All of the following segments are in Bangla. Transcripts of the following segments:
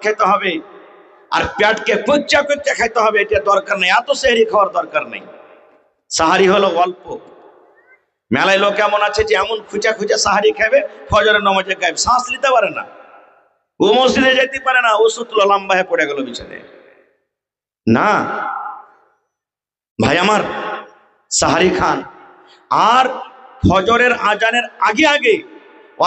খেতে হবে আর পেটকে কুচ্চা কুচ্চা খাইতে হবে, এটা দরকার নেই। এত সেহরি খাওয়ার দরকার নেই। সাহারি হলো অল্প। মেলায় লোক এমন আছে যে এমন খুঁচা খুঁচা সাহারি খাবে, ফজরের নামাজে গায়েব, শ্বাস নিতে পারে না, ও মসজিদে যেতে পারে না, ওষুধ লম্বা হয়ে পড়ে গেল বিছানে। না ভাই আমার, সাহারি খান। আর ফজরের আজানের আগে আগে,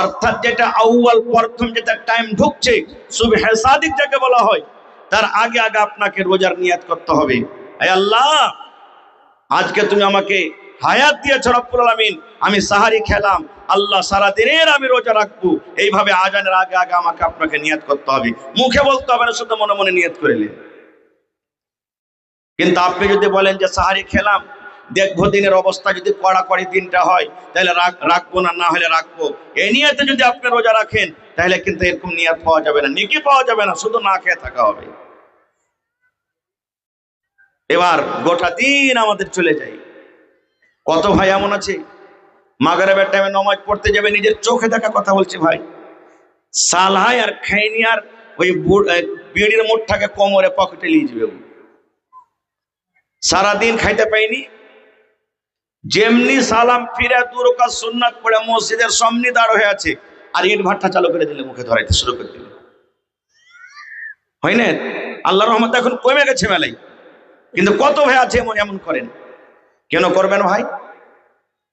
অর্থাৎ যেটা আউয়াল প্রথম যেটা টাইম ঢুকছে, সুবহে সাদিক যাকে বলা হয়, তার আগে আগে আপনাকে রোজার নিয়াত করতে হবে। হে আল্লাহ, আজকে তুমি আমাকে হায়াত দিয়েছ রব্বুল আলামিন, আমি সাহারি খেলাম, আল্লাহ সারা দিনের আমি রোজা রাখবো। এইভাবে আজানের আগে আগে আমাকে আপনাকে নিয়াত করতে হবে, মুখে বলতে হবে না, শুধু মনে মনে নিয়াত করে নিন। কিন্তু আপনি যদি বলেন যে সাহারি খেলাম, দেখবো দিনের অবস্থা যদি কড়াকড়ি দিনটা হয় তাহলে রাখবো না, না হলে রাখবো, এই নিয়তে যদি আপনি রোজা রাখেন তাহলে কিন্তু এরকম নিয়ত পাওয়া যাবে না, নেকি পাওয়া যাবে না, শুধু না খেয়ে থাকা হবে। এবার গোটা দিন আমাদের চলে যায়। কত ভাই এমন আছে মাগরিবের টাইমে নামাজ পড়তে যাবে, নিজের চোখে দেখা কথা বলছে ভাই, সালহাই আর খাইনি আর ওই বিড়ির মুঠটাকে কোমরে পকেটে নিয়ে যাবে, সারাদিন খাইতে পাইনি। যেমনি সালাম ফিরে দুরকা সুন্নাত পড়ে মসজিদের সামনে দাঁড় হয়ে আছে, আর ইট ভাট্টা চালু করে দিলে, মুখে ধরাইতে শুরু করে দিলে, হয় না? আল্লাহর রহমত এখন কমে গেছে মেলাই, কিন্তু কত ভাই আছে এমন এমন করেন। কেন করবেন ভাই?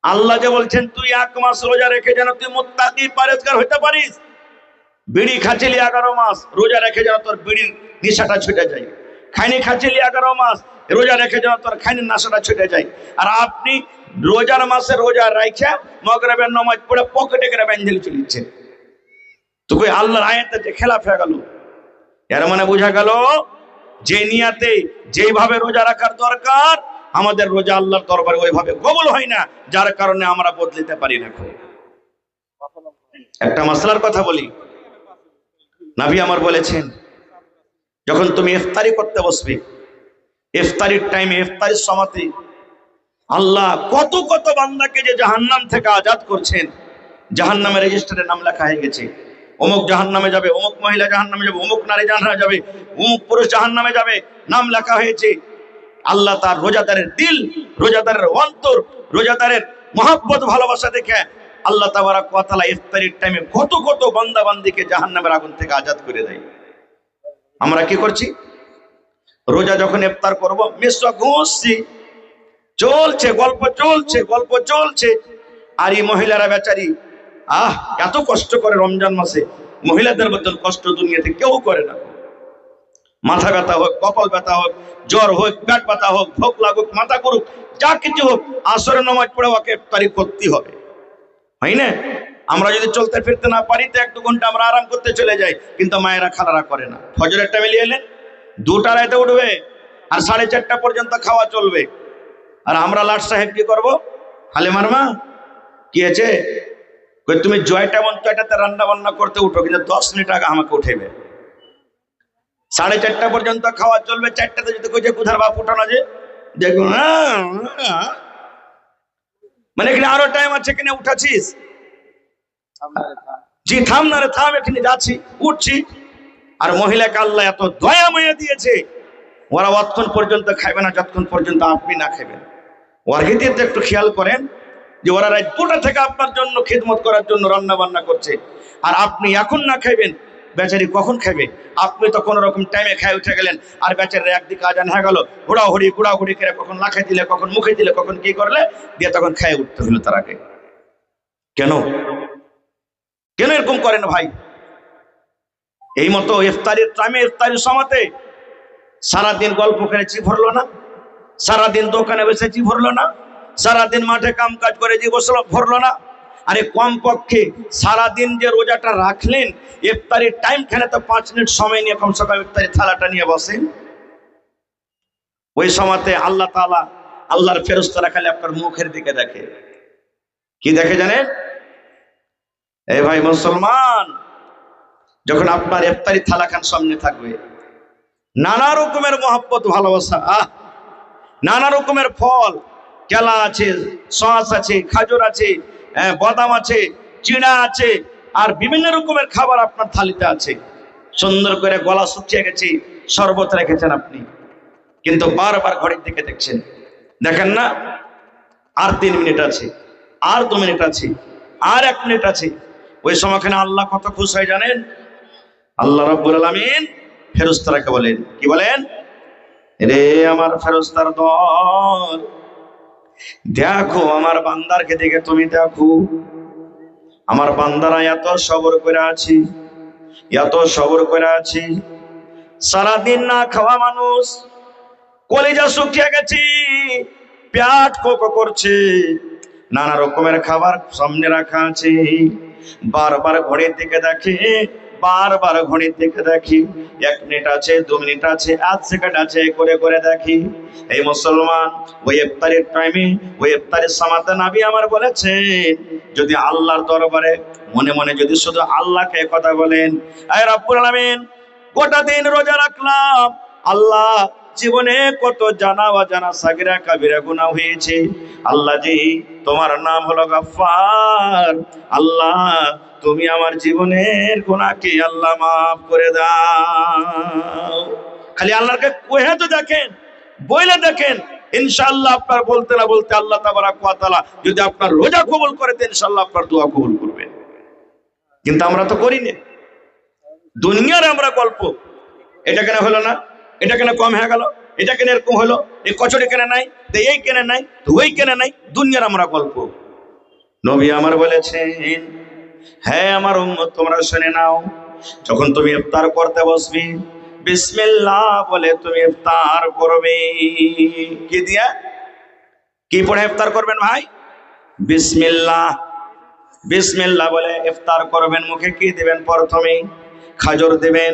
আল্লাহ যে বলছেন তুই 1 মাস রোজা রেখে যেন তুই মুত্তাকি পরেজগার হইতে পারিস। বিড়ি খাচ্ছিলি 11 মাস, রোজা রেখে যেন তোর বিড়ির নেশাটা ছুটে যায়। খাইনি খাচ্ছিলি 11 মাস, রোজা রেখে যেন তোর খাইনির নেশাটা ছুটে যায়। আর আপনি রোজার মাসে রোজা রাখা মাগরিবের নামাজ পড়ে পকেটে করে বেঁধে চলিচ্ছে, তো কই আল্লাহর আয়াতের যে খেলাফ হয়ে গেল। এর মানে বোঝা গেল যে নিয়াতে যেভাবে রোজা রাখার দরকার, আমাদের রোজা আল্লাহর দরবারে ওইভাবে কবুল হয় না, যার কারণে আমরা বদলিতে পারি না। একটা মাসলার কথা বলি, নবী আমার বলেছেন, যখন তুমি ইফতারি করতে বসবে, ইফতারির টাইমে, ইফতারির সময়তে আল্লাহ কত কত বান্দাকে যে জাহান্নাম থেকে আজাদ করছেন। জাহান্নামের রেজিস্টারে নাম লেখা হয়ে গেছে, অমুক জাহান্নামে যাবে, অমুক মহিলা জাহান্নামে যাবে, অমুক নারী জাহান্নামে যাবে, অমুক পুরুষ জাহান্নামে যাবে, নাম লেখা হয়েছে। আল্লাহ তার রোজাদারের দিল, রোজাদারের অন্তর, রোজাদারের মহব্বত ভালোবাসা দেখে আল্লাহ তাবারক ওয়া তাআলা ইফতারির টাইমে কত কত বান্দা বান্দিকে জাহান্নামের আগুন থেকে আজাদ করে দেয়। আমরা কি করছি? রোজা যখন ইফতার করব, মিশ্রা ঘুষছি, চলছে গল্প, চলছে গল্প চলছে, আর এই মহিলারা বেচারি এত কষ্ট করে রমজান মাসে। মহিলাদের মতন কষ্ট দুনিয়াতে কেউ করে না। মাথা ব্যথা হোক, কপাল ব্যথা হোক, জ্বর হোক, পেট ব্যথা হোক, ভোক লাগুক, মাথা করুক, যা কিছু হোক, আসরের নামাজ পড়ে ওকে ইফতারি করতে হবে, হয় না? আমরা যদি চলতে ফিরতে না পারি তো 1-2 ঘন্টা আমরা আরাম করতে চলে যাই, কিন্তু মায়েরা খালারা করে না। ফজরের টাইমে এলে 2টা রাতে উঠবে আর 4:30 পর্যন্ত খাওয়া চলবে, আর আমরা লাট সাহেব কি করবো? হালিমার মা কি আছে, তুমি জয়টা মন জয়টাতে রান্না বান্না করতে উঠো, কিন্তু 10 মিনিট আগে আমাকে উঠেবে। 4:30 পর্যন্ত খাওয়া চলবে, 4টাতে যদি কইছে কুধার বাপ উঠানো, যে দেখুন মানে এখানে আরো টাইম আছে, কিনে উঠাছিস? জি থাম না রে থাম, এখানে যাচ্ছি, উঠছি। আর মহিলাকে আল্লাহ এত দয়া মায়া দিয়েছে, ওরা অতক্ষণ পর্যন্ত খাইবে না যতক্ষণ পর্যন্ত আপনি না খাইবেন। ওর হিতে একটু খেয়াল করেন যে ওরা রাত 2টা থেকে আপনার জন্য খিদমত করার জন্য রান্না বান্না করছে, আর আপনি এখন না খাইবেন, বেচারি কখন খাইবে? আপনি তো কোনো রকম টাইমে খাই উঠে গেলেন, আর বেচারি একদিকে আজান হয়ে গেল, ঘোড়াঘুড়ি করে কখন লাখাই দিলে, কখন মুখে দিলে, কখন কি করলে দিয়ে তখন খাই উঠতে হলো তার আগে। কেন কেন এরকম করেন ভাই? এই মতো ইফতারির টাইমে, ইফতারির সময়তে সারাদিন গল্প করে জি ভরলো না, সারাদিন দোকানে বসে জি ভরলো না, সারাদিন মাঠে কাম কাজ করে জি বসলো ভরলো না। আরে কম পক্ষে সারাদিন যে রোজাটা রাখলেন, ইফতারির টাইম খেলে তো 5 মিনিট সময় নিয়ে কমসে কম ইফতারির থালাটা নিয়ে বসেন। ওই সময়তে আল্লাহ তাআলা, আল্লাহর ফেরেশতারা খালি আপনার মুখের দিকে দেখে। কি দেখে জানেন? এই ভাই মুসলমান, যখন আপনার ইফতারি থালাখান সামনে থাকবে, নানা রকমের মহব্বত ভালোবাসা, নানা রকমের ফল, কেলা আছে, সস আছে, খাজুর আছে, বাদাম আছে, চিড়া আছে, আর বিভিন্ন রকমের খাবার আপনার থালিতে আছে। সুন্দর করে গলা শুকিয়ে গেছে, শরবত রেখেছেন আপনি, কিন্তু বারবার ঘড়ির দিকে দেখছেন, দেখেন না আর 3 মিনিট আছে, আর 2 মিনিট আছে, আর 1 মিনিট আছে। ওই সময়খানে আল্লাহ কত খুশি হয় জানেন? আল্লাহ রাব্বুল আলামিন ফেরেশতাকে বলেন, কি বলেন? রে আমার ফেরেশতার দল, দেখো আমার বান্দারকে দেখে তুমি দেখো, আমার বান্দারা এত সবর করে আছে, এত সবর করে আছে, সারাদিন না খাওয়া মানুষ, কলিজা শুকিয়ে গেছে, পেট কোকো করছে, নানা রকমের খাবার সামনে রাখা আছে, বারবার ঘড়ির দিকে দেখে, বারবার ঘড়ির দিকে দেখি, 1 মিনিট আছে, 2 মিনিট আছে, 1 সেকেন্ড আছে, করে করে দেখি। এই মুসলমান, ওই ইফতারের টাইমে, ওই ইফতারের সামাতে নবী আমার বলেছেন, যদি আল্লাহর দরবারে মনে মনে যদি শুধু আল্লাহকে কথা বলেন, আয় রব্বুল আলামিন গোটা দিন রোজা রাখলাম, আল্লাহ জীবনে কত জানা অজানা সাগিরা কাবিরা গুনাহ হয়েছে, আল্লাহ জি তোমার নাম হলো গফফার, আল্লাহ তুমি আমার জীবনের গুনাহকে আল্লাহ মাফ করে দাও। খালি আল্লাহকে কহে তো দেখেন, বইলে দেখেন, ইনশাআল্লাহ আপনার বলতে না বলতে আল্লাহ তাবারক ওয়া তাআলা যদি আপনার রোজা কবুল করে দেন, ইনশাআল্লাহ আপনার দোয়া কবুল করবেন। কিন্তু আমরা তো করি না, দুনিয়ার আমরা গল্প, এটা কেন হলো না, এটা কেন কম হয়ে গেল, এটা কেন এরকম হলো, এই কচুরি কেন নাই, এই কেন নাই, ওই কেন নাই, দুনিয়ার আমরা গল্প। নবী আমার বলেছেন, হ্যাঁ আমার উম্মত তোমরা শুনে নাও, যখন তুমি ইফতার করতে বসবি, বিসমিল্লাহ বলে তুমি ইফতার করবে। কি দিয়া, কি পড়ে ইফতার করবেন ভাই? বিসমিল্লাহ, বিসমিল্লাহ বলে ইফতার করবেন। মুখে কি দিবেন? প্রথমে খাজর দিবেন,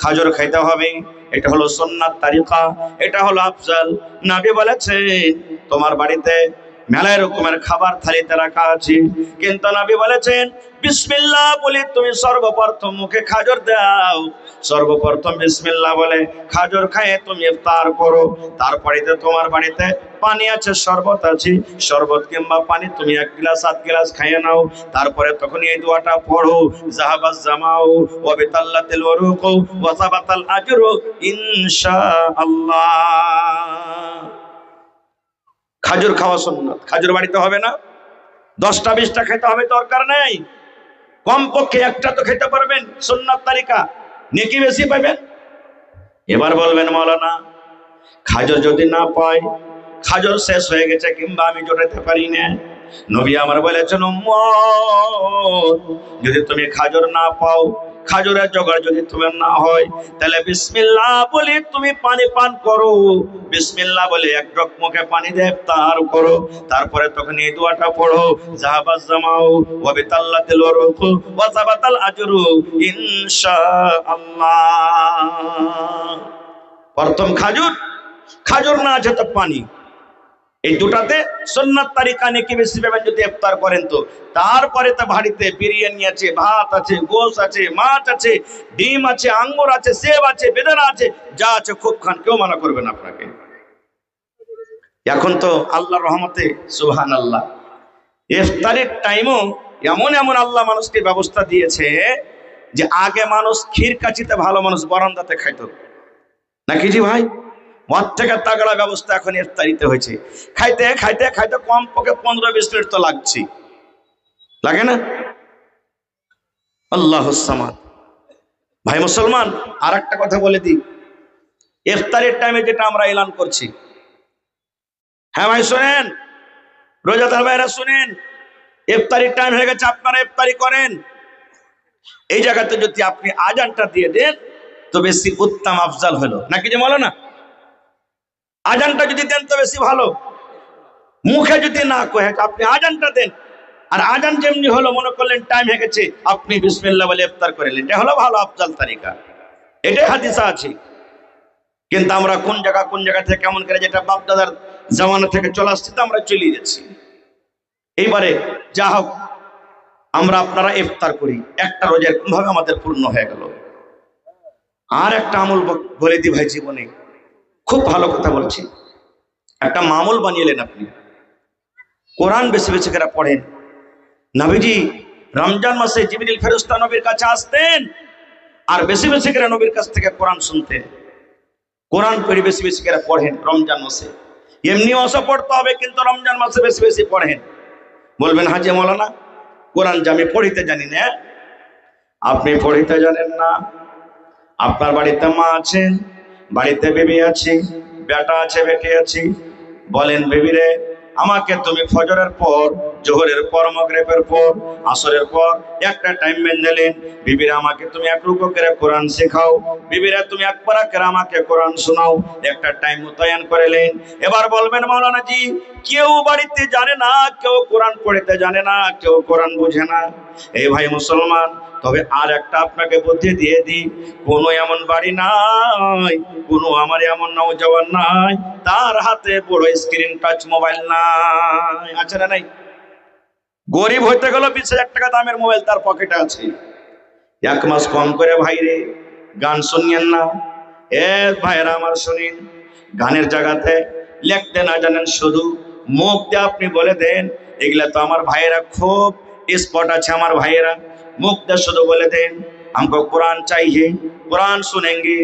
খাজর খাইতে হবে, এটা হলো সুন্নাত তারিকা, এটা হলো আফজাল। নবী বলেছেন তোমার বাড়িতে মেলায় রকমের খাবার থালিতে রাখা আছে, কিন্তু নবী বলেছেন বিসমিল্লাহ বলে তুমি সর্বপ্রথম মুখে খাজর দাও, সর্বপ্রথম বিসমিল্লাহ বলে খাজর খায়ে তুমি ইফতার করো। তারপরে তোমার বাড়িতে পানি আছে, শরবত আছে, শরবত কিংবা পানি তুমি 1 গ্লাস 7 গ্লাস খাইয়ে নাও। তারপরে তখন এই দোয়াটা পড়ো, জাহাবাজ জামাউ ওয়া বিতাল্লাতিল ওয়ারুকু ওয়া সাবাতাল আজরু ইনশাআল্লাহ। খাজুর খাওয়া সুন্নাত, খাজুর বাড়িতে হবে না, 10টা 20টা খেতে হবে দরকার নেই, কমপক্ষে একটা তো খেতে পারবেন, সুন্নাত তারিকা, নেকি বেশি পাবেন। এবার বলবেন মাওলানা খাজর যদি না পাই, খাজর শেষ হয়ে গেছে কিংবা আমি জোটাতে পারি না, নবী আমার বলেছেন উম্মত যদি তুমি খাজর না পাও, খাজরের জোগাড় যদি তোমার না হয়, তাহলে বিসমিল্লাহ বলে তুমি পানি পান করো, বিসমিল্লাহ বলে 1 ঢোক মুখে পানি দিয়ে ইফতার করো। তারপরে তখন এই দোয়াটা পড়ো, জাহাবাজ জামাউ ওয়া বিতাল্লাতিল ওয়ারুকু ওয়া সাবাতাল আজরু ইনশাআল্লাহ। প্রথম খাজর, খাজর না আছে তো পানি, এই দুটাতে সুন্নাত তারিকা নেকি বেশি পাবেন যদি ইফতার করেন তো। তারপরে তো বাড়িতে বিরিয়ানি আছে, ভাত আছে, গোশ আছে, মাছ আছে, ডিম আছে, আঙ্গুর আছে, সেব আছে, বেদানা আছে, যা আছে খুব খান, কেউ মানা করবে না আপনাকে। এখন তো আল্লাহর রহমতে সুবহানাল্লাহ ইফতারের টাইমও এমন এমন আল্লাহ মানুষকে ব্যবস্থা দিয়েছে যে আগে মানুষ ক্ষীর কাচিতে ভালো মানুষ বারান্দাতে খাইতো নাকি জি ভাই, মদ থেকে তাগড়া ব্যবস্থা এখন ইফতারিতে হয়েছে। খাইতে খাইতে খাইতে কমপক্ষে 15-20 মিনিট তো লাগছে, লাগে না? আল্লাহুস সামাদ। ভাই মুসলমান, আর একটা কথা বলে দিই, ইফতারের টাইমে যেটা আমরা এলান করছি, হ্যাঁ ভাই শুনেন, রোজাদার ভাইরা শুনেন, ইফতারির টাইম হয়ে গেছে, আপনারা ইফতারি করেন। এই জায়গাতে যদি আপনি আজানটা দিয়ে দেন তো বেশি উত্তম আফজাল হলো, নাকি যে বলো না? আজানটা যদি দেন তো বেশি ভালো, মুখে যদি না কয়ে আপনি আজানটা দেন, আর আজান যেমনি হলো মনে করলেন টাইম হয়ে গেছে, আপনি বিসমিল্লাহ বলে ইফতার করলেন, এটা হলো ভালো আফজাল তারিকা, এটাই হাদিসে আছে। কিন্তু আমরা কোন জায়গা থেকে কেমন করে, যেটা বাপ দাদার জামানা থেকে চলে আসছে তো আমরা চলে যাচ্ছি। এইবারে যা হোক, আমরা আপনারা ইফতার করি, একটা রোজা এরকম ভাবে আমাদের পূর্ণ হয়ে গেল। আর একটা আমল বলে দি ভাই, জীবনে খুব ভালো কথা বলছি, একটা মামুল বানিয়েলেন আপনি, কোরআন বেশি বেশি করে পড়েন। নবীজি রমজান মাসে জিবরিল ফেরেশতা নবীর কাছে আসতেন, আর বেশি বেশি করে নবীর কাছ থেকে কোরআন শুনতে, কোরআন পড়ে বেশি বেশি করে পড়েন রমজান মাসে। এমনি অসা পড়তে হবে, কিন্তু রমজান মাসে বেশি বেশি পড়েন। বলবেন হাজি মৌলানা কোরআন যে আমি পড়িতে জানি না। আপনি পড়িতে জানেন না? আপনার বাড়িতে মা আছেন, বাড়িতে বেবি আছে, বেটা আছে, বেটি আছে। বলেন বেবি রে, আমাকে তুমি ফজরের পর, জোহরের পর, মাগরিবের পর, আসরের পর একটা টাইম বেঁধেলেন। বিবিরা আমাকে তুমি এক রুকু করে কোরআন শেখাও, বিবিরা তুমি এক পারা করে আমাকে কোরআন শোনাও, একটা টাইম মোতায়েন করেলেন। এবার বলবেন মাওলানা জি কেউ বাড়িতে জানে না, কেউ কোরআন পড়তে জানে না, কেউ কোরআন বুঝে না। এই ভাই মুসলমান, তবে আর একটা আপনাকে বুদ্ধি দিয়ে দিই, কোনো এমন বাড়ি নাই, কোনো আমার এমন নওজওয়ান নাই তার হাতে বড় স্ক্রিন টাচ মোবাইল নাই। আছে না নাই? গরিব হইতে গেল 20,000 টাকা দামের মোবাইল তার পকেটে আছে। এক মাস কম করে ভাইরে গান শুনিয়েন না। এ ভাইরা আমার শুনিন, গানের জায়গাতে লিখতে না জানেন, শুধু মুখ দিয়ে আপনি বলে দেন। এগুলা তো আমার ভাইয়েরা খুব স্পট আছে, আমার ভাইয়েরা মুখ দিয়ে শুধু বলে দেন हमको কোরআন চাইয়ে, কোরআন শুনেঙ্গে,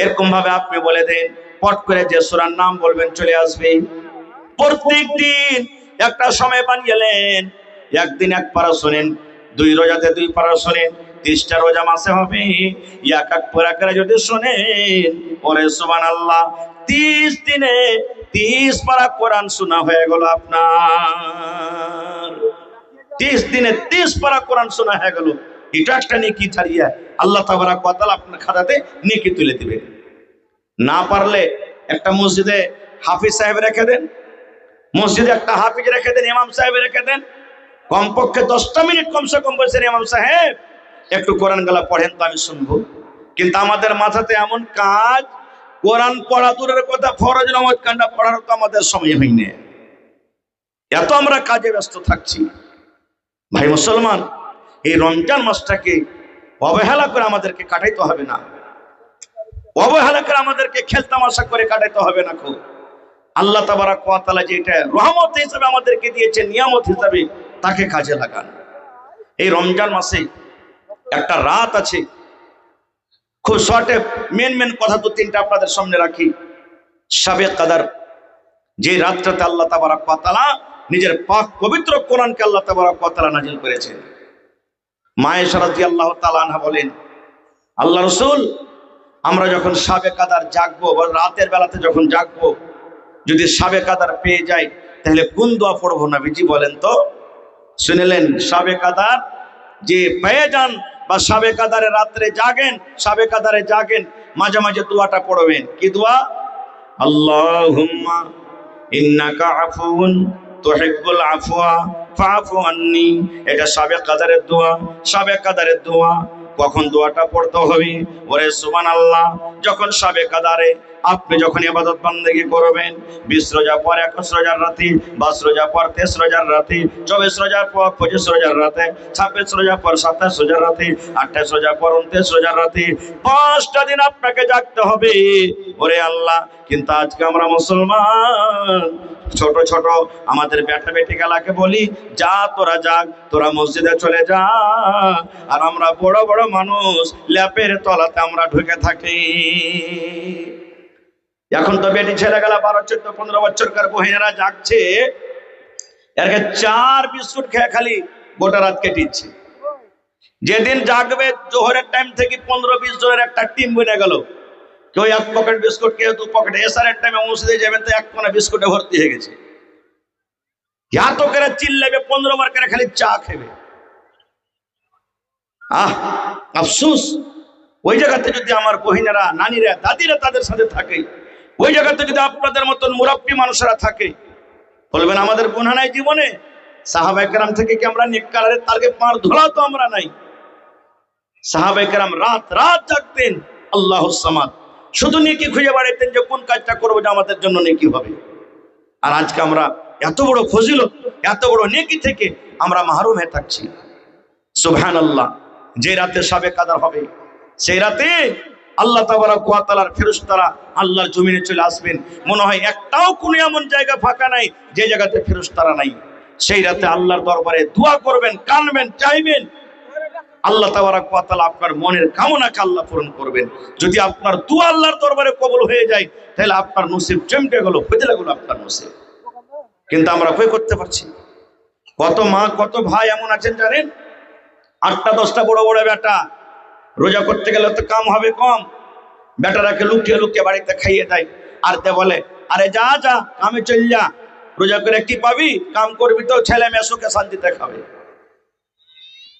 এরকম ভাবে আপনি বলে দেন। পট করে যে সূরার নাম বলবেন চলে আসবে। প্রত্যেক দিন একটা সময় বানিয়েলেন, একদিন এক পারা শোনেন, 2 রোজাতে 2 পারা শোনেন, 30টা রোজা মাসে হবে, এক এক পারা করে যদি শোনেন, ওরে সুবহানাল্লাহ, 30 দিনে 30 পারা কোরআন শোনা হয়ে গেল আপনার। 30 দিনে 30 পারা কোরআন শোনা হয়ে গেল। এটা একটা নেকি ছাড়িয়া আল্লাহ তাবারক ওয়া তাআলা আপনার খাতাতে নেকি তুলে দিবেন। না পারলে একটা মসজিদে হাফিজ সাহেব রেখে দেন, মসজিদে একটা হাফিজ রেখে দেন, ইমাম সাহেব রেখে দেন। কমপক্ষে 10টা মিনিট কমসে কম বলছেন ইমাম সাহেব একটু কোরআন গালা পড়েন তো আমি শুনবো। কিন্তু আমাদের মাথাতে এমন কাজ, কোরআন পড়া দূরের কথা, ফরজ নামাজ কান্ডা পড়ার তো আমাদের সময় হয়নি, এত আমরা কাজে ব্যস্ত থাকছি। ভাই মুসলমান, এই রমজান মাসটাকে অবহেলা করে আমাদেরকে কাটাইতে হবে না, অবহেলা করে আমাদেরকে খেলতামাশা করে কাটাইতে হবে না। খুব আল্লাহ তাবারক ওয়া তাআলা যেটা রহমত হিসেবে আমাদেরকে দিয়েছেন, নিয়ামত হিসেবে, তাকে কাজে লাগান। এই রমজান মাসে একটা রাত আছে, খুব শর্টে মেন কথা 2-3টা আপনাদের সামনে রাখি। শাবে কদর, যে রাতটাতে আল্লাহ তাবারক ওয়া তাআলা নিজের পাক পবিত্র কোরআনকে আল্লাহ তাবারক ওয়া তাআলা নাযিল করেছেন। মা আয়েশা রাদিয়াল্লাহু তাআলা আনহা বলেন, আল্লাহ রাসূল আমরা যখন শাবে কদর জাগবো বা রাতের বেলাতে যখন জাগবো, যদি শাবে কদর পেয়ে যাই তাহলে কোন দোয়া পড়বো নবীজি বলেন তো? শুনলেন, শাবে কদর যে পেয়ে যান বা শাবে কদরে রাত্রে জাগেন, শাবে কদরে জাগেন, মাঝে মাঝে দোয়াটা পড়বেন। কি দোয়া? আল্লাহুম্মা ইন্নাকা আফুন তুহিব্বুল আফওয়া ফাআফু আন্নি। এটা শাবে কদরের দোয়া, শাবে কদরের দোয়া। কখন দোয়াটা পড়তে হবে? ওরে সুবহানাল্লাহ, যখন শাবে কদরে আপনি যখন ইবাদত বান্দেগি করবেন, 20 রোজা পর 21 রোজার রাতে, 22 রোজা পর 23 রোজার রাতে, 24 রোজার পর 25 রোজার রাতে, 26 রোজা পর 27 রোজার রাতে, 28 রোজা পর 29 রোজার রাতে, 5টা দিন আপনাকে জাগতে হবে। ওরে আল্লাহ, কিন্তু আজকে আমরা মুসলমান ছোট ছোট আমাদের বেটা বেটি গেলাকে বলি, যা তোরা যাক, তোরা মসজিদে চলে যা, আর আমরা বড় বড় মানুষ ল্যাপের তলাতে আমরা ঢুকে থাকি। এখন তো বেটি ছেলে গেলা 12, 14, 15 বছরকার বহিনেরা জাগছে, এরকে 4 বিস্কুট খেয়ে খালি গোটা রাত কেটেছে। যেদিন জাগবে জোহরের টাইম থেকে 15-20 জনের একটা টিম বনে গেল, কেউ 1 পকেট বিস্কুট, কেউ 2 পকেট। এসারের টাইমে মসজিদে যাবেন তো 1 কোনা বিস্কুটে ভর্তি হয়ে গেছে। এত করে চিল্লাবে, 15 বার করে খালি চা খেবে। আফসোস, ওই জায়গাতে যদি আমার বহিনেরা, নানিরা, দাদিরা তাদের সাথে থাকে, ওই জায়গাতে যদি আপনাদের মতন মুরাব্বি মানুষেরা থাকে, বলবেন আমাদের গুনাহ নাই জীবনে? সাহাবায়ে কেরাম থেকে কি আমরা নেককারের তালকে পার ধোলা তো আমরা নাই? সাহাবায়ে কেরাম রাত রাত জাগতেন, আল্লাহুস সামাদ, শুধু নেকি খুঁজে বেড়াতেন যে কোন কাজটা করবো যে আমাদের জন্য নেকি হবে। আর আজকে আমরা এত বড় ফজিলত, এত বড় নেকি থেকে আমরা মাহরুম হয়ে থাকছি। সুবহানাল্লাহ, যে রাতে শাবে কদর হবে, সেই রাতে আল্লাহ তাবারক ওয়া তাআলার ফেরেশতারা আল্লাহর জমিনে চলে আসবেন। মনে হয় একটাও কোনো এমন জায়গা ফাঁকা নাই যে জায়গাতে ফেরেশতারা নাই। সেই রাতে আল্লাহর দরবারে দোয়া করবেন, কাঁদবেন, চাইবেন। আল্লাহ তাবারাক ওয়া তাআলা আপনার মনের কামনাকে আল্লাহ পূরণ করবেন। যদি আপনার দোয়া আল্লাহর দরবারে কবুল হয়ে যায়, তাহলে আপনার নসিব চমকে গেল, ফেটে গেল আপনার নসিব। কিন্তু আমরা কই করতে পারছি? কত মা কত ভাই এমন আছেন জানেন, 8টা 10টা বড় বড় বেটা, রোজা করতে গেলে তো কাম হবে কম, বেটারাকে লুকিয়ে লুকিয়ে বাড়িতে খাইয়ে দেয়, আর তে বলে আরে যা যা কামে চল যা, রোজা করে কি পাবি, কাম করবি তো ছেলে মেয়ে সুখে শান্তিতে খাবে।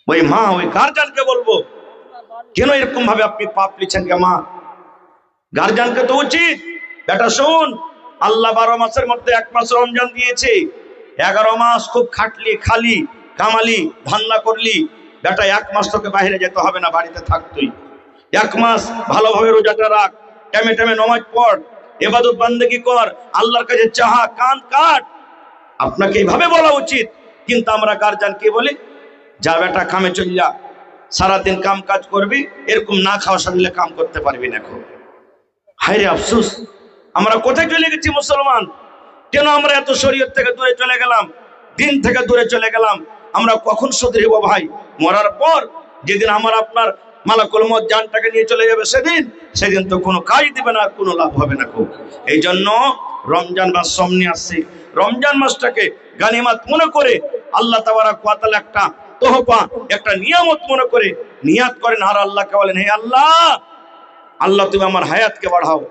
ওই মা ওই গার্জিয়ানকে বলবো, কেন এরকম ভাবে আপনি পাপ লিখছেন কে মা? গার্জিয়ানকে তো উচিত, বেটা শোন, আল্লাহ 12 মাসের মধ্যে 1 মাস রমজান দিয়েছে, 11 মাস খুব খাটলি খালি কামালি ধান্দা করলি, বেটা 1 মাস তোকে বাইরে যেতে হবে না, বাড়িতে থাক তুই। 1 মাস ভালোভাবে রোজাটা রাখ, টাইমে টাইমে নামাজ পড়, ইবাদত বান্দেগি কর, আল্লাহর কাছে চাহা, কান কাট। আপনাকে এইভাবে বলা উচিত। কিন্তু আমরা গার্জিয়ান কি বলি, যা বেটা কামে চল যা, সারাদিন কাম কাজ করবি, এরকম না খাওয়া সামলে কাম করতে পারবি না। হায় রে আফসোস, আমরা কোথায় চলে গেছি মুসলমান? কেন আমরা এত শরীয়ত থেকে দূরে চলে গেলাম, দিন থেকে দূরে চলে গেলাম? আমরা কখন শুধরিব ভাই? মরার পর যেদিন আমার আপনার মালাকুল মউত জানটাকে নিয়ে চলে যাবে, সেদিন তো কোনো কাজ দিবে না, কোনো লাভ হবে না। এই জন্য রমজান মাস সামনে আসছে, রমজান মাসটাকে গানিমাত মনে করে আল্লাহ তাবারাক ওয়া তাআলা একটা তোহফা, একটা নিয়ামত মনে করে নিয়াত করেন, আর আল্লাহকে বলেন, হে আল্লাহ, আল্লাহ তুমি আমার হায়াতকে বাড়াও,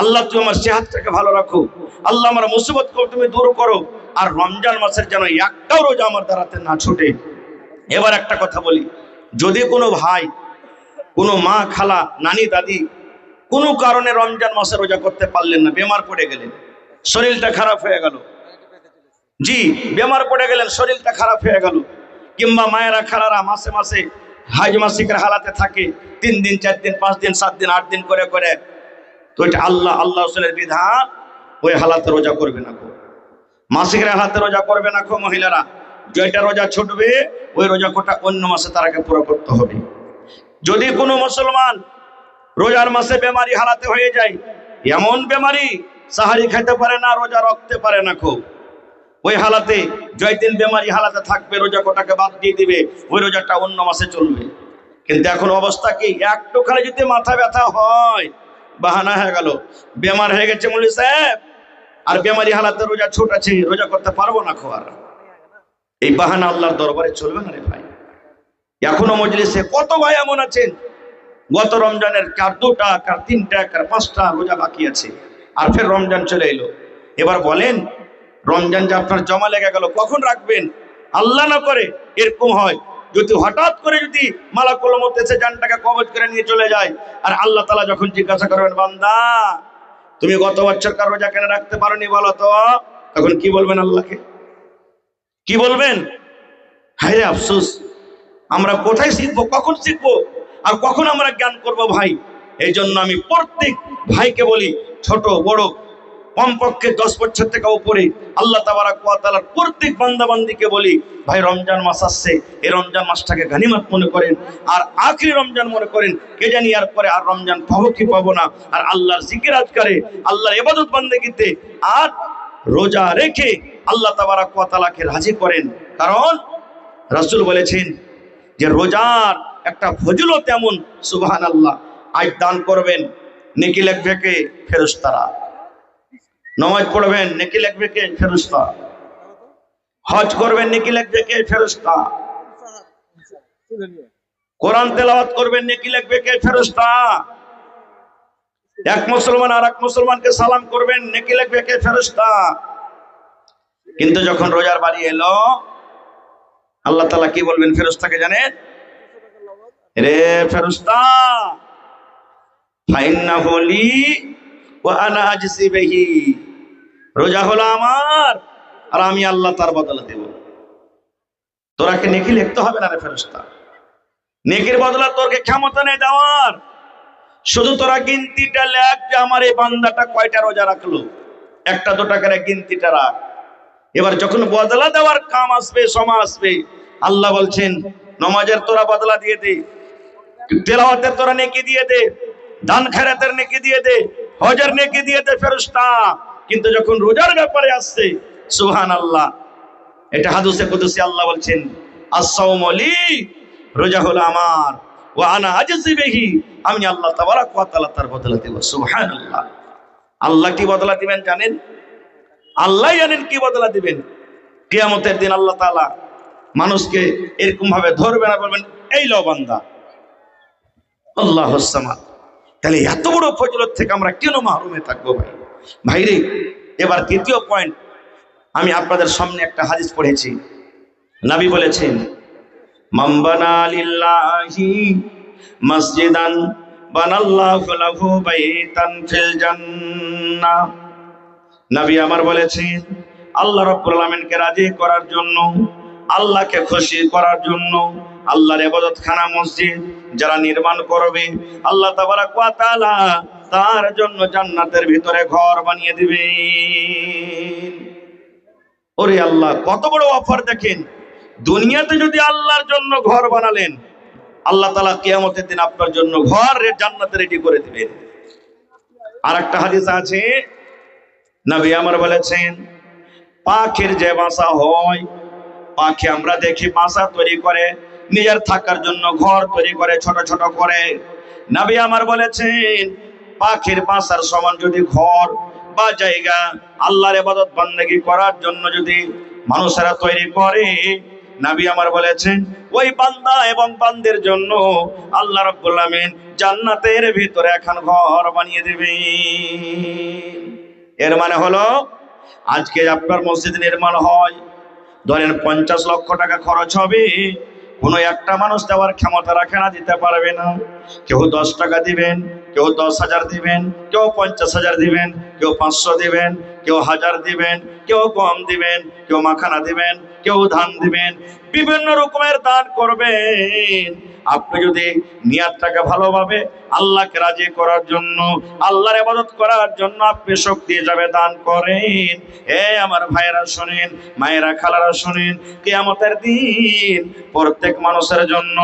আল্লাহ তুমি আমার সেহাতটাকে ভালো রাখো, আল্লাহ আমার মুসিবতকে তুমি দূর করো, আর রমজান মাসের যেন একটাও রোজা আমার দ্বারাতে না ছুটে। এবার একটা কথা বলি, যদি কোনো ভাই, কোনো মা খালা নানি দাদি কোনো কারণে রমজান মাসে রোজা করতে পারলেন না, বেমার পড়ে গেলেন, শরীরটা খারাপ হয়ে গেল, জি বেমার পড়ে গেলেন, শরীরটা খারাপ হয়ে গেল, কিংবা মায়েরা খালারা মাসে মাসে হাজ মাসিকের হালাতে থাকে, 3 দিন 4 দিন 5 দিন 7 দিন 8 দিন করে করে, তো এটা আল্লাহ রাসূলের বিধান, ওই হালাতে রোজা করবে না। মাসিকের হালাতে রোজা করবে না মহিলারা, যেটা রোজা ছুটবে ওই রোজা কোটা অন্য মাসে তারাকে পুরো করতে হবে। যদি কোনো মুসলমান রোজার মাসে বেমারি হালাতে হয়ে যায়, এমন বেমারি সাহারি খেতে পারে না, রোজা রাখতে পারে না, ওই হালাতে জয়দিন বেমারি হালাতে থাকবে, রোজা কোটাকে বাদ দিয়ে দিবে, ওই রোজাটা অন্য মাসে চলবে। কিন্তু এখন অবস্থা কি, একটুখানি যদি মাথা ব্যথা হয়, বাহানা হয়ে গেল, বেমার হয়ে গেছে মৌলভী সাহেব, আর বেমারি হালাতে রোজা ছুট আছে, রোজা করতে পারবো না খোয়ার, এই বাহানা আল্লাহর দরবারে চলবে না রে ভাই। এখনো মজলিসে কত ভাই এমন আছেন, গত রমজানের কার 2টা কার 3টা কার 5টা রোজা বাকি আছে, আর ফের রমজান চলে এলো। এবার বলেন, রমজান যে আপনার জমা লেগে গেল, কখন রাখবেন? আল্লাহ না করে এরকম হয়, যদি হঠাৎ করে যদি মালাকুল মউত এসে জানটাকে কবজ করে নিয়ে চলে যায়, আর আল্লাহ তাআলা যখন জিজ্ঞাসা করবেন, বান্দা তুমি গত বছরকার রোজা কেন রাখতে পারোনি বলো তো, তখন কি বলবেন আল্লাহকে? কি বলবেন? হায় রে আফসোস, আমরা কোথায় শিখবো, কখন শিখবো, আর কখন আমরা জ্ঞান করব ভাই? এই জন্য আমি প্রত্যেক ভাইকে বলি, ছোট বড় কমপক্ষে 10 বছর থেকে উপরে, আল্লাহ তাবারাক ওয়া তাআলার প্রত্যেক বান্দা বান্দিকে বলি, ভাই রমজান মাস আসছে, এই রমজান মাসটাকে গানিমত মনে করেন, আর আখরি রমজান মনে করেন, কে জানি আর পরে আর রমজান পাবো কি পাবো না, আর আল্লাহর জিকির আজকারে, আল্লাহর ইবাদত বান্দেগিতে আর রোজা রেখে আল্লাহ তাবারাক ওয়া তাআলাকে রাজি করেন। কারণ রাসূল বলেছেন যে রোজার একটা ফজিলত এমন, সুবহানাল্লাহ, আজ দান করবেন নেকি লিখবে কে? ফেরেশতারা। নামাজ পড়বেন নেকি লিখবে কে? ফেরেশতা। হজ করবেন নেকি লিখবে কে? ফেরেশতা। কোরআন তেলাওয়াত করবেন নেকি লিখবে কে? ফেরেশতা। এক মুসলমান আর এক মুসলমানকে সালাম করবেন নেকি লিখবে কে? ফেরেশতা। কিন্তু যখন রোজার বাড়ি এলো, আল্লাহ তাআলা কি বলবেন ফেরেশতাকে জানেন? রে ফেরেশতা, ফাইন্নাহু লি ওয়া আনা আজজি বিহি, রোজা হলো আমার আর আমি আল্লাহ তার বদলা দেব। তোরাকে নেকি লিখতে হবে না রে ফেরেশতা, নেকির বদলা তোরকে ক্ষমতা নেই দেওয়ার, শুধু তোরা গিনতিটা লেখ যে আমার এই বান্দাটা কয়টা রোজা রাখলো, 1টা 2টা করে গিনতিটা রাখ। এবার যখন বদলা দেওয়ার কাম আসবে, সময় আসবে, আল্লাহ বলছেন নামাজের তোরা বদলা দিয়ে দে, তেলাওয়াতের তোরা নেকি দিয়ে দে, দান খয়রাতের নেকি দিয়ে দে, হজের নেকি দিয়ে দে ফেরেশতা। কিন্তু যখন রোজার ব্যাপারে আসছে, সুবহানাল্লাহ, এটা হাদিসে কুদসি আল্লাহ বলছেন, আস-সাওমু লি রোজা হলো আমার, ওয়া আনা আজজি বিহি, আমি আল্লাহ তাবারক ওয়া তাআলা তার বদলা দেব। সুবহানাল্লাহ। আল্লাহ কি বদলা দিবেন জানেন? আল্লাহ জানেন কি বদলা দিবেন। কিয়ামতের দিন আল্লাহ তাআলা মানুষকে এরকম ভাবে ধরবেন আর বলবেন, এই লও বান্দা। আল্লাহুস সামাদ। তাহলে এত বড় ফজিলত থেকে আমরা কেন মাহরুমে থাকবো ভাই? ভাইরে, এবার তৃতীয় পয়েন্ট, আমি আপনাদের সামনে একটা হাদিস পড়েছি। নবী বলেছেন, মান বানা লিল্লাহি মসজিদান বানাল্লাহু লাহু বাইতান ফিল জান্নাহ। নবী আমার বলেছেন, আল্লাহ রাব্বুল আলামিনকে রাজি করার জন্য, আল্লাহকে খুশি করার জন্য আল্লাহর ইবাদতখানা মসজিদ যারা নির্মাণ করবে, আল্লাহ তাবারক ওয়া তাআলা তার জন্য জান্নাতের ভিতরে ঘর বানিয়ে দিবেন। ওরে আল্লাহ, কত বড় অফার দেখেন। দুনিয়াতে যদি আল্লাহর জন্য ঘর বানালেন, আল্লাহ তাআলা কিয়ামতের দিন আপনার জন্য ঘর জান্নাতে রেডি করে দিবেন। আর একটা হাদিস আছে, নবী আমার বলেছেন, পাখির যে বাসা হয়, পাখি আমরা দেখি বাসা তৈরি করে, নিজের থাকার জন্য ঘর তৈরি করে ছোট ছোট করে। নবী আমার বলেছেন, পাখির বাসার সমান যদি ঘর বা জায়গা আল্লাহর ইবাদত বন্দেগী করার জন্য যদি মানুষেরা তৈরি করে, নবী আমার বলেছেন, ওই বান্দা এবং বান্দের জন্য আল্লাহ রাব্বুল আলামিন জান্নাতের ভিতরে এখন ঘর বানিয়ে দিবেন। এর মানে হলো, আজকে আপনার মসজিদ নির্মাণ হয়, ধরেন 50 লক্ষ টাকা খরচ হবে, কোনো একটা মানুষ দেওয়ার ক্ষমতা রাখে না, দিতে পারবে না। কেউ 10 টাকা দিবেন, কেউ 10,000 দিবেন, কেউ 50,000 দিবেন, কেউ 500 দিবেন, কেউ 1000 দিবেন, কেউ গম দিবেন, কেউ মাখানা দিবেন, কেউ ধান দিবেন, বিভিন্ন রকমের দান করবেন। আপনি যদি নিয়তটাকে ভালোভাবে আল্লাহকে রাজি করার জন্য, আল্লাহর ইবাদত করার জন্য আপনি শক্তি হিসাবে দান করেন, আমার ভাইয়েরা শুনেন, মায়েরা খালারা শুনেন, কিয়ামতের দিন প্রত্যেক মানুষের জন্য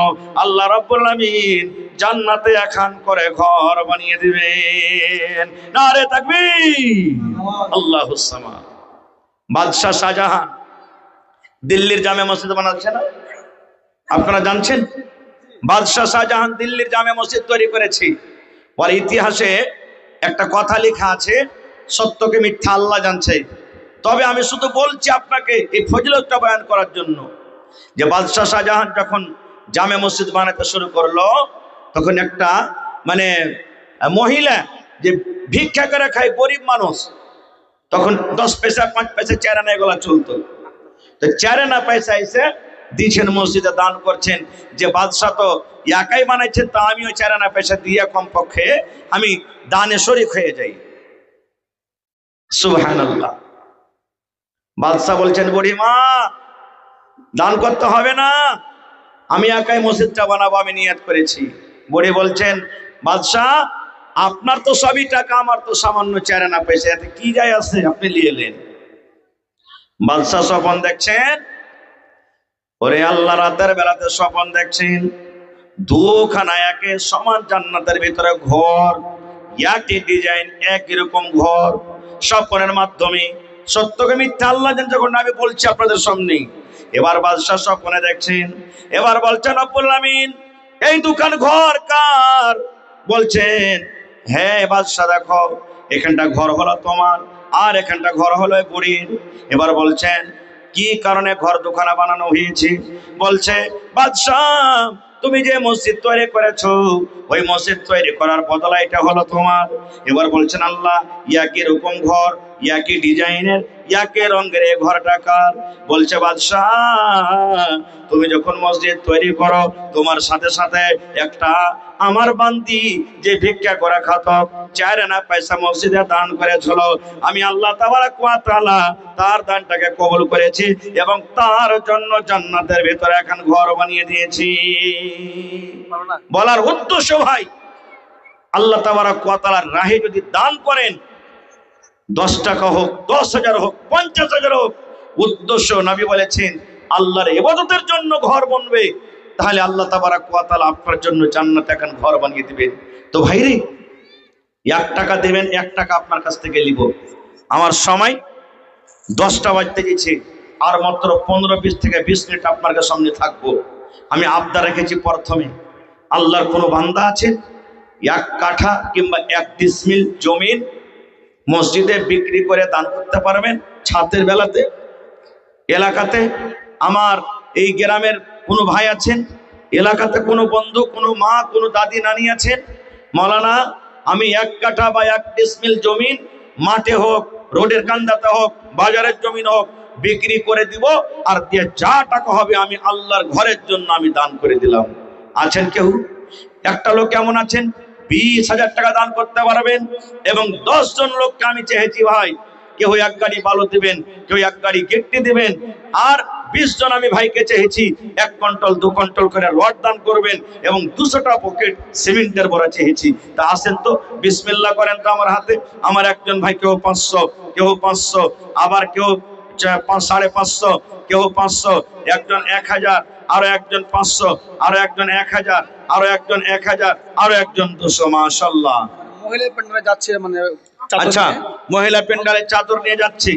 আল্লাহ রাব্বুল আলামিন জান্নাতে একখান করে ঘর বানিয়ে দিবেন। নারে তাকবীর, আল্লাহুস সামাদ। বাদশাহ শাহজাহান দিল্লির জামে মসজিদ বানাচ্ছে না, আপনারা জানছেন? বাদশাহ শাহজাহান দিল্লির জামে মসজিদ তৈরি করেছে। ওর ইতিহাসে একটা কথা লেখা আছে, সত্যকে মিথ্যা আল্লাহ জানছে। তবে আমি শুধু বলছি আপনাকে এই ফজিলতটা বয়ান করার জন্য, যে বাদশাহ শাহজাহান যখন জামে মসজিদ বানাতে শুরু করলো, তখন একটা মহিলা যে ভিক্ষা করে খায়, গরিব মানুষ, তখন 10 পয়সা 5 পয়সা 4 আনা এগুলা চলতো। তো 4 আনা পয়সা এসে দিয়েছেন, মসজিদে দান করছেন। যে বাদশাহ তো একাই বানাইছেন, তা আমিও 4 আনা পয়সা দিয়ে কমপক্ষে আমি দানে শরীক হয়ে যাই। সুবহানাল্লাহ। বাদশাহ বলছেন, বুড়িমা দান করতে হবে না, আমি একাই মসজিদটা বানাবো, আমি নিয়ত করেছি। বুড়ি বলছেন, বাদশাহ আপনার তো সবই টাকা, আমার তো সামান্য 4 আনা পয়সা, এতে কি যায় আছে, আপনি নিয়ে এলেন। বাদশাহ স্বপন দেখছেন, ওরে আল্লাহ রাতের বেলাতে স্বপন দেখছেন, দুখানা একে সমান জান্নাতের ভিতরে ঘর, একই ডিজাইন, একই রকম ঘর। স্বপ্নের মাধ্যমে সত্যকে মিথ্যা আল্লাহ জানেন, যখন আমি বলছি আপনাদের সামনে। এবার বাদশাহ স্বপ্নে দেখছেন, এবার বলছেন, রব্বুল আমিন এই দুখান ঘর কার? বলছেন, হ্যাঁ বাদশাহ দেখো, এখানটা ঘর হলো তোমার, আর এখানটা ঘর হলো বুড়ির। এবার বলছেন, কি কারণে ঘর দুখানা বানানো হয়েছে? বলছে, বাদশাহ তুমি যে মসজিদ তৈরি করেছো, ওই মসজিদ তৈরি করার বদলা এটা হলো তোমার। এবার বলছেন, আল্লাহ একই রকম ঘর, একই ডিজাইনের, একই রঙের, এই ঘরটা কার? বলছে, বাদশাহ তুমি যখন মসজিদ তৈরি করো, তোমার সাথে সাথে একটা আমার বান্দি যে ভিক্ষা করা খাতক 4 আনা পয়সা মসজিদে দান করেছিল, আমি আল্লাহ তাবারক ওয়া তাআলা তার দানটাকে কবুল করেছি এবং তার জন্য জান্নাতের ভিতরে এখন ঘর বানিয়ে দিয়েছি। বলার উদ্দেশ্য ভাই, আল্লাহ তাবারক ওয়া তাআলার রাহে যদি দান করেন, 10 টাকা হোক, 10,000 হোক, 50,000 হোক, উদ্দেশ্য নবী বলেছেন আল্লাহর ইবাদতের জন্য ঘর বানবে, তাহলে আল্লাহ তাবারক ওয়া তাআলা আপনার জন্য জান্নাতে এখন ঘর বানিয়ে দিবেন। তো ভাইরে, 1 টাকা দিবেন, 1 টাকা আপনার কাছ থেকে নিব। আমার সময় 10টা বাজতে গেছে, আর মাত্র 15-20 থেকে 20 মিনিট আপনার সামনে থাকবো। আমি আবদার রেখেছি প্রথমে, আল্লাহর কোনো বান্দা আছেন 1 কাঠা কিংবা 1 ডিসমিল জমিন মসজিদে বিক্রি করে দান করতে পারবেন? ছাতের বেলাতে এলাকাতে আমার এই গ্রামের কোনো ভাই আছেন, এলাকাতে কোনো বন্ধু, কোনো মা, কোনো দাদি নানি আছেন? মৌলানা, আমি 1 কাঠা বা 1 ডিসমিল জমিন মাঠে হোক, রোডের কান্দাতে হোক, বাজারের জমিন হোক বিক্রি করে দিব, আর দিয়ে যা টাকা হবে আমি আল্লাহর ঘরের জন্য আমি দান করে দিলাম। আছেন কেউ? একটা লোক কেমন আছেন 20,000 টাকা দান করতে পারবেন? এবং 10 জন লোককে আমি চেয়েছি ভাই, কেউ 1 গাড়ি বালু দিবেন, কেউ 1 গাড়ি গিট্টি দিবেন, আর 20 জন আমি ভাইকে চেয়েছি 1 কুইন্টাল 2 কুইন্টাল করে রড দান করবেন এবং 200টা পকেট সিমেন্টের বড়া চেয়েছি। তা আসেন তো, বিসমিল্লাহ করেন তো আমার হাতে। আমার একজন ভাই কেউ 500, কেউ 500, আবার কেউ 550, কেউ 500, একজন 1000, আরো একজন 500, আরো একজন 1000, আরো একজন 1000, আরো একজন 200। মাশাআল্লাহ। মহিলা প্যান্ডেলে যাচ্ছে মানে আচ্ছা, মহিলা প্যান্ডেলে চাদর নিয়ে যাচ্ছি।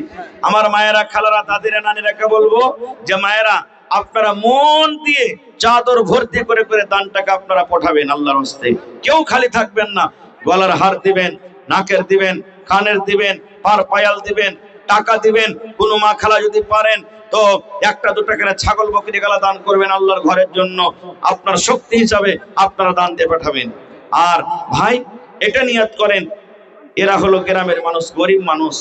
আমার মায়েরা, খালারা, দাদিরা, নানিরাকে বলবো যে মায়েরা আপনারা মন দিয়ে চাদর ভর্তি করে করে দানটাকে আপনারা পাঠাবেন আল্লাহর হস্তে। কেউ খালি থাকবেন না। গলার হার দিবেন, নাকের দিবেন, কানের দিবেন, পার পায়াল দিবেন, টাকা দিবেন। কোনো মা খালা যদি পারেন তো 1-2 করে ছাগল বকরি গালা দান করবেন আল্লাহর ঘরের জন্য। আপনার শক্তি হিসাবে আপনারা দান দিয়ে পাঠাবেন। আর ভাই এটা নিয়ত করেন, এরা হলো গ্রামের মানুষ, গরিব মানুষ,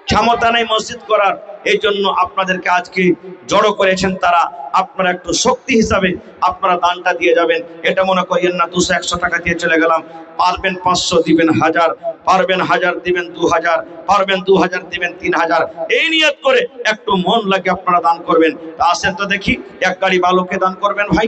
ক্ষমতা নেই মসজিদ করার, এই জন্য আপনাদেরকে আজকে জড়ো করেছেন তারা। আপনারা একটু শক্তি হিসাবে আপনারা দানটা দিয়ে যাবেন। এটা মনে করেন না 200-100 টাকা দিয়ে চলে গেলাম। পারবেন 500 দিবেন 1000, পারবেন 1000 দিবেন 2000, পারবেন 2000 দিবেন 3000। এই নিয়ত করে একটু মন লাগে আপনারা দান করবেন। তা আসেন তো দেখি, 1 গাড়ি বালুকে দান করবেন ভাই।